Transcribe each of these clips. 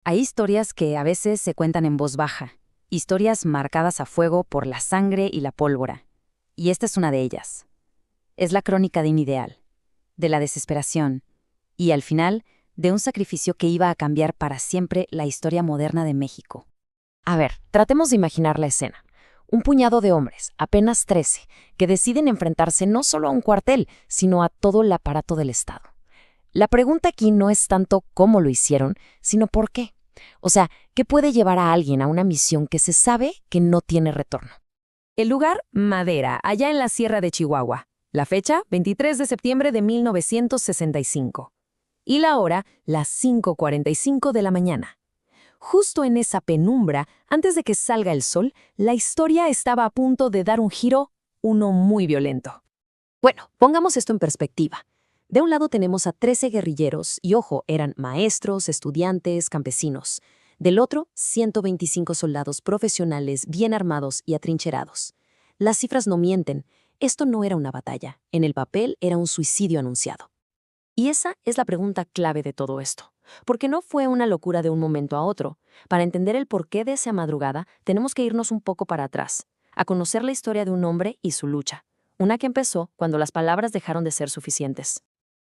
Hay historias que a veces se cuentan en voz baja, historias marcadas a fuego por la sangre y la pólvora. Y esta es una de ellas. Es la crónica de un ideal, de la desesperación y, al final, de un sacrificio que iba a cambiar para siempre la historia moderna de México. A ver, tratemos de imaginar la escena. Un puñado de hombres, apenas 13, que deciden enfrentarse no solo a un cuartel, sino a todo el aparato del Estado. La pregunta aquí no es tanto cómo lo hicieron, sino por qué. O sea, ¿qué puede llevar a alguien a una misión que se sabe que no tiene retorno? El lugar, Madera, allá en la Sierra de Chihuahua. La fecha, 23 de septiembre de 1965. Y la hora, las 5:45 de la mañana. Justo en esa penumbra, antes de que salga el sol, la historia estaba a punto de dar un giro, uno muy violento. Bueno, pongamos esto en perspectiva. De un lado tenemos a 13 guerrilleros, y ojo, eran maestros, estudiantes, campesinos. Del otro, 125 soldados profesionales bien armados y atrincherados. Las cifras no mienten. Esto no era una batalla. En el papel era un suicidio anunciado. Y esa es la pregunta clave de todo esto. Porque no fue una locura de un momento a otro. Para entender el porqué de esa madrugada, tenemos que irnos un poco para atrás, a conocer la historia de un hombre y su lucha. Una que empezó cuando las palabras dejaron de ser suficientes.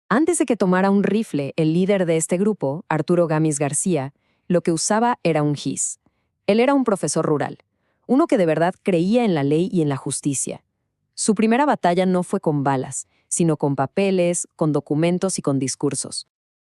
Antes de que tomara un rifle, el líder de este grupo, Arturo Gámez García, lo que usaba era un gis. Él era un profesor rural, uno que de verdad creía en la ley y en la justicia. Su primera batalla no fue con balas, sino con papeles, con documentos y con discursos.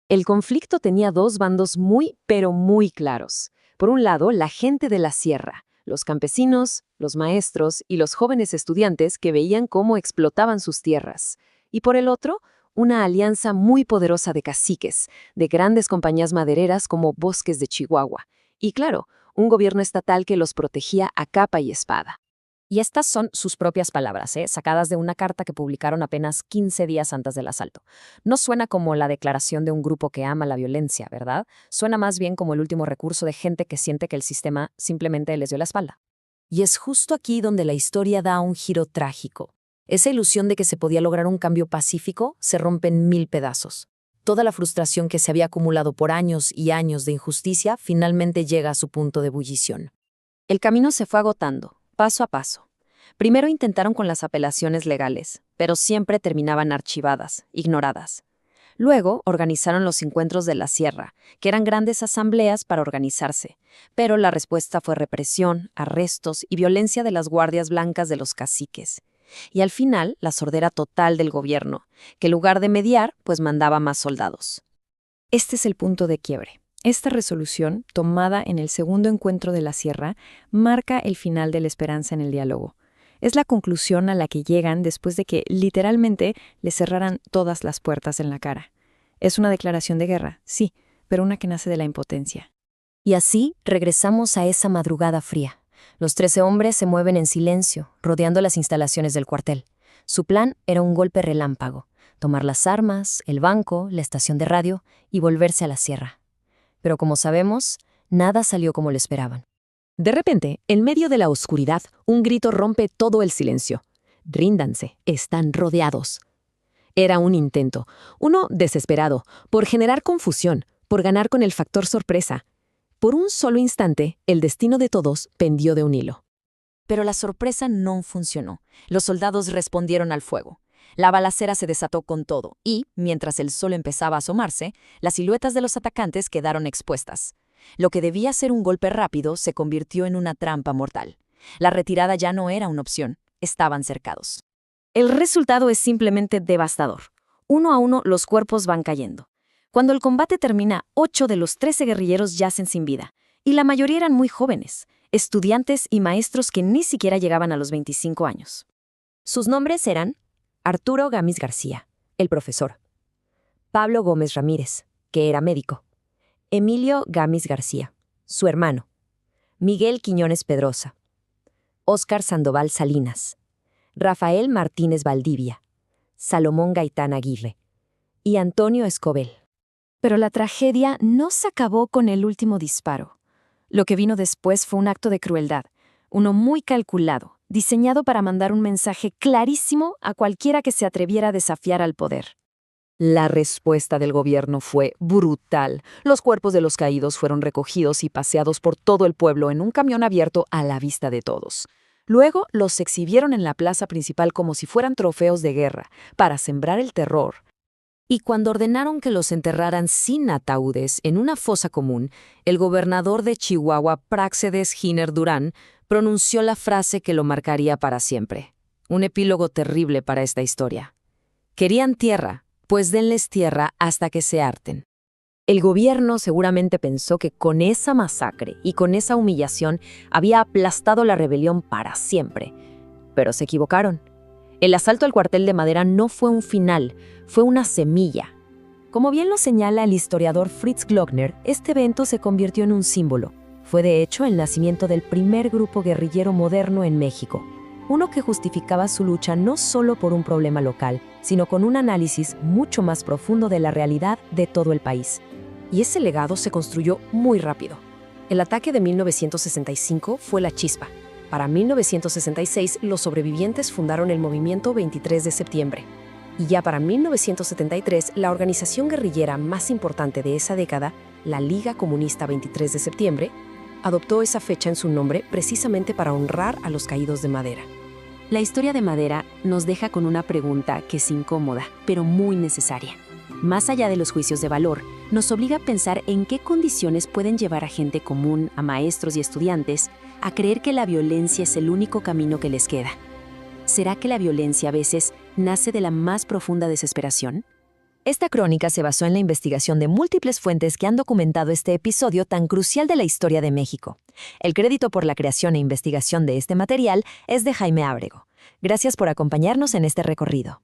El conflicto tenía dos bandos muy, pero muy claros. Por un lado, la gente de la sierra, los campesinos, los maestros y los jóvenes estudiantes que veían cómo explotaban sus tierras. Y por el otro, una alianza muy poderosa de caciques, de grandes compañías madereras como Bosques de Chihuahua. Y claro, un gobierno estatal que los protegía a capa y espada. Y estas son sus propias palabras, sacadas de una carta que publicaron apenas 15 días antes del asalto. No suena como la declaración de un grupo que ama la violencia, ¿verdad? Suena más bien como el último recurso de gente que siente que el sistema simplemente les dio la espalda. Y es justo aquí donde la historia da un giro trágico. Esa ilusión de que se podía lograr un cambio pacífico se rompe en 1000 pedazos. Toda la frustración que se había acumulado por años y años de injusticia finalmente llega a su punto de ebullición. El camino se fue agotando, paso a paso. Primero intentaron con las apelaciones legales, pero siempre terminaban archivadas, ignoradas. Luego organizaron los encuentros de la sierra, que eran grandes asambleas para organizarse, pero la respuesta fue represión, arrestos y violencia de las guardias blancas de los caciques. Y al final, la sordera total del gobierno, que en lugar de mediar, pues mandaba más soldados. Este es el punto de quiebre. Esta resolución, tomada en el segundo encuentro de la sierra, marca el final de la esperanza en el diálogo. Es la conclusión a la que llegan después de que, literalmente, les cerraran todas las puertas en la cara. Es una declaración de guerra, sí, pero una que nace de la impotencia. Y así regresamos a esa madrugada fría. Los 13 hombres se mueven en silencio, rodeando las instalaciones del cuartel. Su plan era un golpe relámpago, tomar las armas, el banco, la estación de radio y volverse a la sierra. Pero como sabemos, nada salió como lo esperaban. De repente, en medio de la oscuridad, un grito rompe todo el silencio. «Ríndanse, están rodeados». Era un intento, uno desesperado, por generar confusión, por ganar con el factor sorpresa. Por un solo instante, el destino de todos pendió de un hilo. Pero la sorpresa no funcionó. Los soldados respondieron al fuego. La balacera se desató con todo y, mientras el sol empezaba a asomarse, las siluetas de los atacantes quedaron expuestas. Lo que debía ser un golpe rápido se convirtió en una trampa mortal. La retirada ya no era una opción. Estaban cercados. El resultado es simplemente devastador. Uno a uno los cuerpos van cayendo. Cuando el combate termina, 8 de los 13 guerrilleros yacen sin vida, y la mayoría eran muy jóvenes, estudiantes y maestros que ni siquiera llegaban a los 25 años. Sus nombres eran Arturo Gámez García, el profesor; Pablo Gómez Ramírez, que era médico; Emilio Gámez García, su hermano; Miguel Quiñones Pedrosa; Óscar Sandoval Salinas; Rafael Martínez Valdivia; Salomón Gaitán Aguirre y Antonio Escobel. Pero la tragedia no se acabó con el último disparo. Lo que vino después fue un acto de crueldad, uno muy calculado, diseñado para mandar un mensaje clarísimo a cualquiera que se atreviera a desafiar al poder. La respuesta del gobierno fue brutal. Los cuerpos de los caídos fueron recogidos y paseados por todo el pueblo en un camión abierto a la vista de todos. Luego los exhibieron en la plaza principal como si fueran trofeos de guerra, para sembrar el terror. Y cuando ordenaron que los enterraran sin ataúdes en una fosa común, el gobernador de Chihuahua, Práxedes Giner Durán, pronunció la frase que lo marcaría para siempre. Un epílogo terrible para esta historia. Querían tierra, pues denles tierra hasta que se harten. El gobierno seguramente pensó que con esa masacre y con esa humillación había aplastado la rebelión para siempre. Pero se equivocaron. El asalto al cuartel de Madera no fue un final, fue una semilla. Como bien lo señala el historiador Fritz Glockner, este evento se convirtió en un símbolo. Fue de hecho el nacimiento del primer grupo guerrillero moderno en México. Uno que justificaba su lucha no solo por un problema local, sino con un análisis mucho más profundo de la realidad de todo el país. Y ese legado se construyó muy rápido. El ataque de 1965 fue la chispa. Para 1966, los sobrevivientes fundaron el movimiento 23 de septiembre. Y ya para 1973, la organización guerrillera más importante de esa década, la Liga Comunista 23 de septiembre, adoptó esa fecha en su nombre precisamente para honrar a los caídos de Madera. La historia de Madera nos deja con una pregunta que es incómoda, pero muy necesaria. Más allá de los juicios de valor, nos obliga a pensar en qué condiciones pueden llevar a gente común, a maestros y estudiantes, a creer que la violencia es el único camino que les queda. ¿Será que la violencia a veces nace de la más profunda desesperación? Esta crónica se basó en la investigación de múltiples fuentes que han documentado este episodio tan crucial de la historia de México. El crédito por la creación e investigación de este material es de Jaime Ábrego. Gracias por acompañarnos en este recorrido.